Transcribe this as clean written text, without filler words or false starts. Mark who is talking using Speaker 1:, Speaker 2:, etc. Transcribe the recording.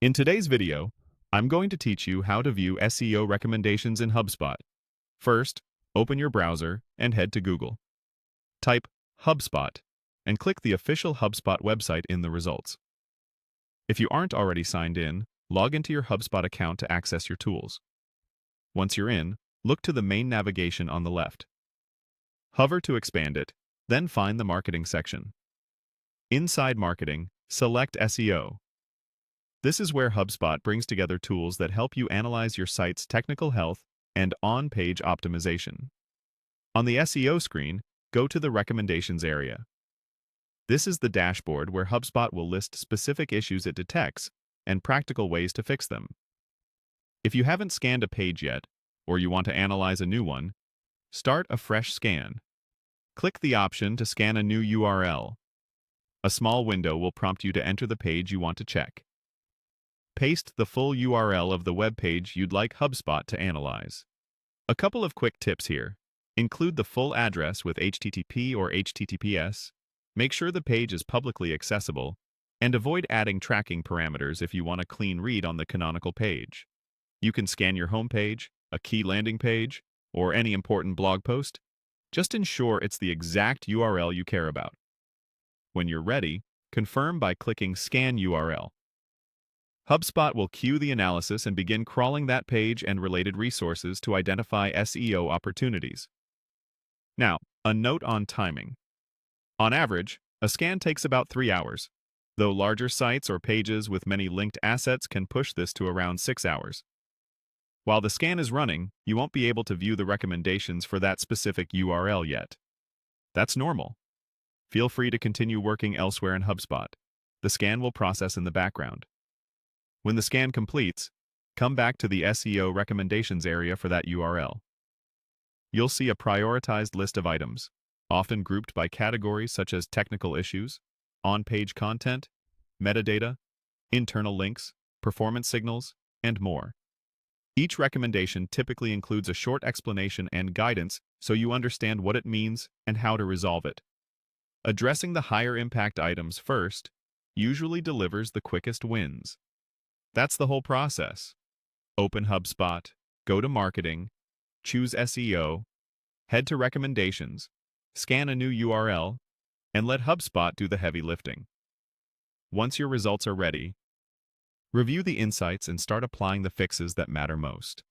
Speaker 1: In today's video, I'm going to teach you how to view SEO recommendations in HubSpot. First, open your browser and head to Google. Type HubSpot and click the official HubSpot website in the results. If you aren't already signed in, log into your HubSpot account to access your tools. Once you're in, look to the main navigation on the left. Hover to expand it, then find the Marketing section. Inside Marketing, select SEO. This is where HubSpot brings together tools that help you analyze your site's technical health and on-page optimization. On the SEO screen, go to the Recommendations area. This is the dashboard where HubSpot will list specific issues it detects and practical ways to fix them. If you haven't scanned a page yet, or you want to analyze a new one, start a fresh scan. Click the option to scan a new URL. A small window will prompt you to enter the page you want to check. Paste the full URL of the web page you'd like HubSpot to analyze. A couple of quick tips here. Include the full address with HTTP or HTTPS. Make sure the page is publicly accessible, and avoid adding tracking parameters if you want a clean read on the canonical page. You can scan your home page, a key landing page, or any important blog post. Just ensure it's the exact URL you care about. When you're ready, confirm by clicking Scan URL. HubSpot will queue the analysis and begin crawling that page and related resources to identify SEO opportunities. Now, a note on timing. On average, a scan takes about 3 hours, though larger sites or pages with many linked assets can push this to around 6 hours. While the scan is running, you won't be able to view the recommendations for that specific URL yet. That's normal. Feel free to continue working elsewhere in HubSpot. The scan will process in the background. When the scan completes, come back to the SEO Recommendations area for that URL. You'll see a prioritized list of items, often grouped by categories such as technical issues, on-page content, metadata, internal links, performance signals, and more. Each recommendation typically includes a short explanation and guidance so you understand what it means and how to resolve it. Addressing the higher impact items first usually delivers the quickest wins. That's the whole process. Open HubSpot, go to Marketing, choose SEO, head to Recommendations, scan a new URL, and let HubSpot do the heavy lifting. Once your results are ready, review the insights and start applying the fixes that matter most.